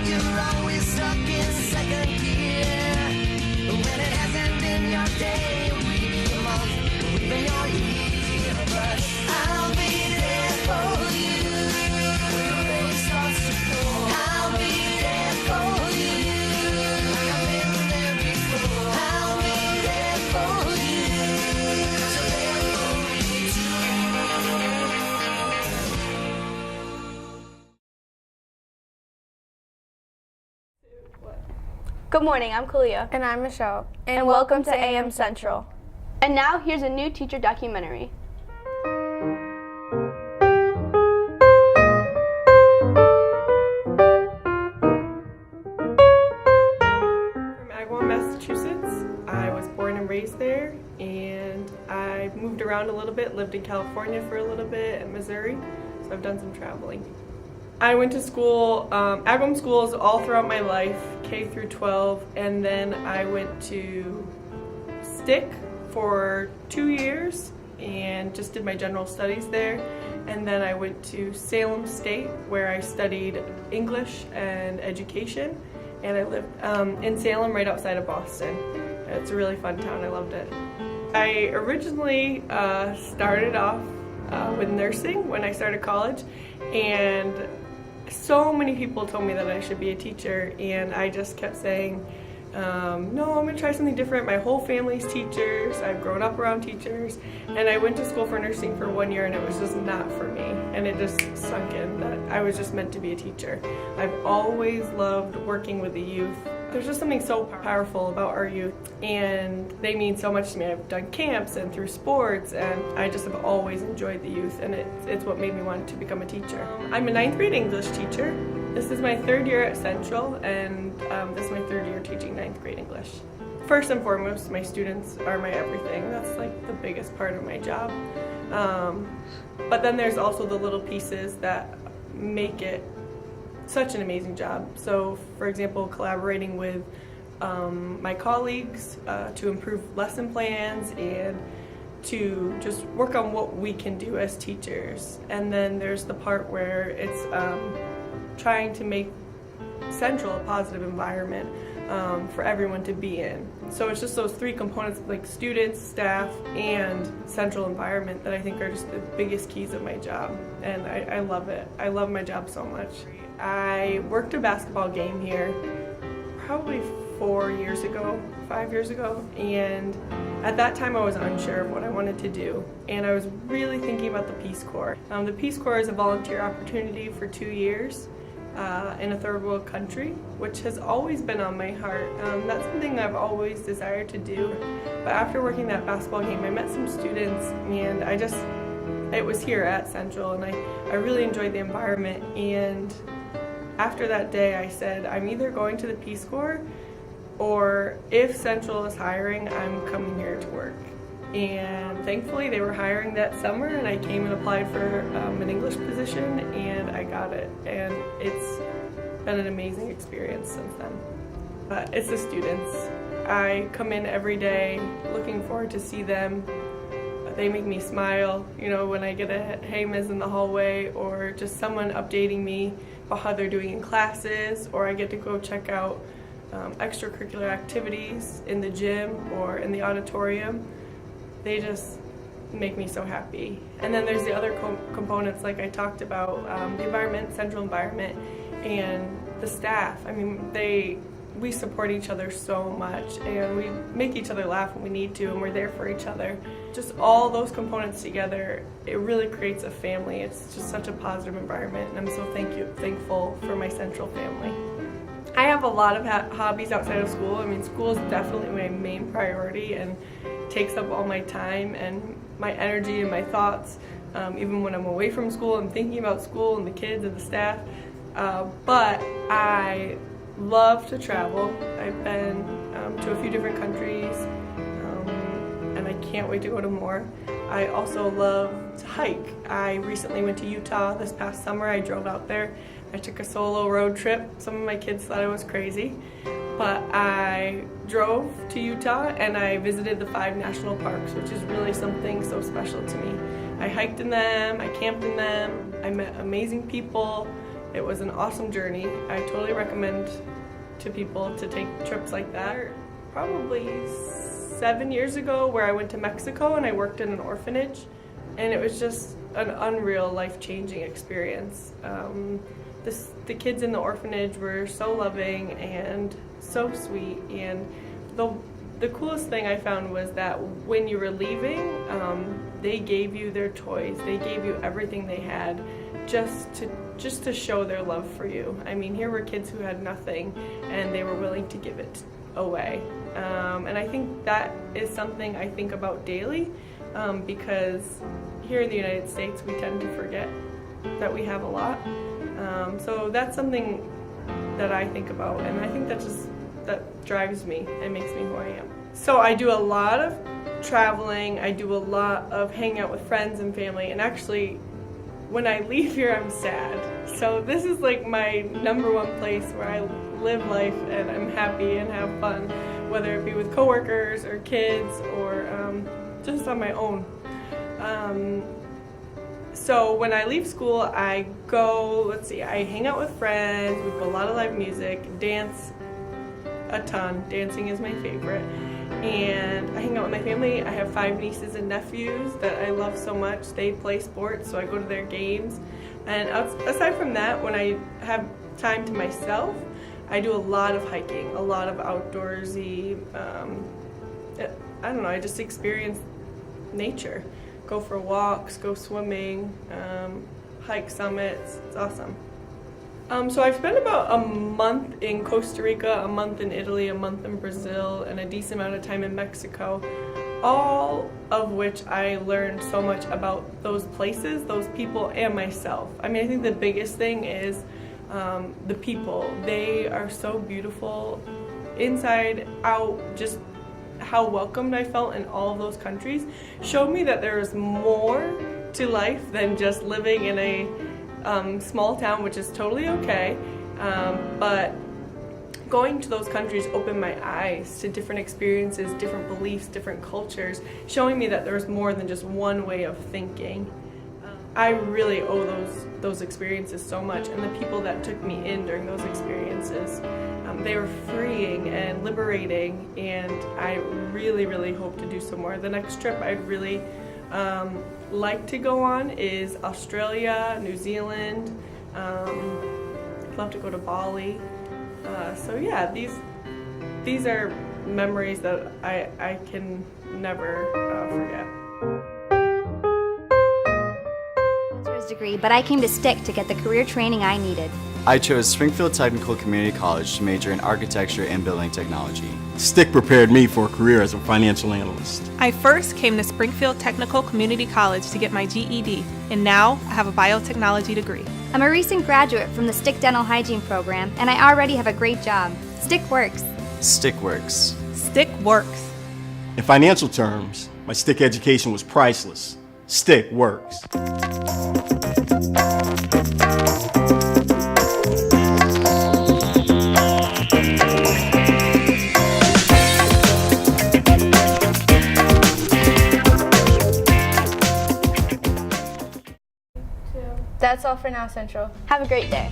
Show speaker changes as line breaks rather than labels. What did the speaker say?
You're always stuck in second gear. When it hasn't been your day, week, your month, or even your year. But I'll be there for you. When the rain starts to pour, I'll be there for you. Like I've been there before. I'll be there for you. So there for me too.
Good morning, I'm Kalia.
And I'm Michelle.
And welcome to AM Central. And now here's a new teacher documentary.
From Agawam, Massachusetts. I was born and raised there, and I moved around a little bit, lived in California for a little bit, and Missouri, so I've done some traveling. I went to school, Agawam schools all throughout my life, K through 12, and then I went to Stick for 2 years and just did my general studies there. And then I went to Salem State, where I studied English and education, and I lived in Salem right outside of Boston. It's a really fun town, I loved it. I originally started off with nursing when I started college, and so many people told me that I should be a teacher, and I just kept saying, no, I'm gonna try something different. My whole family's teachers, I've grown up around teachers, and I went to school for nursing for 1 year, and it was just not for me, and it just sunk in that I was just meant to be a teacher. I've always loved working with the youth. There's just something so powerful about our youth, and they mean so much to me. I've done camps and through sports, and I just have always enjoyed the youth, and it's what made me want to become a teacher. I'm a 9th grade English teacher. This is my 3rd year at Central, and this is my 3rd year teaching 9th grade English. First and foremost, my students are my everything. That's like the biggest part of my job. But then there's also the little pieces that make it such an amazing job. So, for example, collaborating with my colleagues to improve lesson plans and to just work on what we can do as teachers. And then there's the part where it's trying to make Central a positive environment for everyone to be in. So it's just those 3 components, like students, staff, and Central environment, that I think are just the biggest keys of my job. And I love it. I love my job so much. I worked a basketball game here probably 5 years ago, and at that time I was unsure of what I wanted to do, and I was really thinking about the Peace Corps. The Peace Corps is a volunteer opportunity for 2 years in a third world country, which has always been on my heart. That's something I've always desired to do, but after working that basketball game I met some students, and it was here at Central, and I really enjoyed the environment. And after that day I said, I'm either going to the Peace Corps, or if Central is hiring, I'm coming here to work. And thankfully they were hiring that summer, and I came and applied for an English position, and I got it. And it's been an amazing experience since then. It's the students. I come in every day looking forward to see them. They make me smile, you know, when I get a hey Ms. in the hallway, or just someone updating me about how they're doing in classes, or I get to go check out extracurricular activities in the gym or in the auditorium. They just make me so happy. And then there's the other components, like I talked about, the environment, Central environment, and the staff. I mean, we support each other so much, and we make each other laugh when we need to, and we're there for each other. Just all those components together, it really creates a family. It's just such a positive environment, and I'm so thankful for my Central family. I have a lot of hobbies outside of school. I mean, school is definitely my main priority and takes up all my time and my energy and my thoughts. Even when I'm away from school, I'm thinking about school and the kids and the staff. But I love to travel. I've been to a few different countries, and I can't wait to go to more. I also love to hike. I recently went to Utah this past summer. I drove out there. I took a solo road trip. Some of my kids thought I was crazy, but I drove to Utah and I visited the 5 national parks, which is really something so special to me. I hiked in them, I camped in them, I met amazing people. It was an awesome journey. I totally recommend to people to take trips like that. Probably 7 years ago, where I went to Mexico and I worked in an orphanage, and it was just an unreal, life-changing experience. The kids in the orphanage were so loving and so sweet, and the coolest thing I found was that when you were leaving, they gave you their toys, they gave you everything they had just to show their love for you. I mean, here were kids who had nothing, and they were willing to give it away. And I think that is something I think about daily, because here in the United States we tend to forget that we have a lot. So that's something that I think about, and I think that drives me and makes me who I am. So I do a lot of traveling, I do a lot of hanging out with friends and family, and actually when I leave here I'm sad. So this is like my #1 place where I live life and I'm happy and have fun, whether it be with coworkers or kids or just on my own. So when I leave school, I go, I hang out with friends, we do a lot of live music, dance a ton. Dancing is my favorite. And I hang out with my family. I have 5 nieces and nephews that I love so much. They play sports, so I go to their games. And aside from that, when I have time to myself, I do a lot of hiking, a lot of outdoorsy, I don't know, I just experience nature. Go for walks, go swimming, hike summits. It's awesome. So I've spent about a month in Costa Rica, a month in Italy, a month in Brazil, and a decent amount of time in Mexico, all of which I learned so much about those places, those people, and myself. I mean, I think the biggest thing is the people. They are so beautiful inside out. Just how welcomed I felt in all of those countries showed me that there is more to life than just living in a small town, which is totally okay, but going to those countries opened my eyes to different experiences, different beliefs, different cultures, showing me that there's more than just one way of thinking. I really owe those experiences so much, and the people that took me in during those experiences, they were freeing and liberating, and I really, really hope to do some more. The next trip I'd really like to go on is Australia, New Zealand. I'd love to go to Bali. So yeah, these are memories that I can never forget.
Degree, but I came to STIC to get the career training I needed.
I chose Springfield Technical Community College to major in architecture and building technology.
STIC prepared me for a career as a financial analyst.
I first came to Springfield Technical Community College to get my GED, and now I have a biotechnology degree.
I'm a recent graduate from the STIC Dental Hygiene program, and I already have a great job. STIC works.
STIC works.
STIC works.
In financial terms, my STIC education was priceless. STIC works.
That's all for now, Central. Have a great day.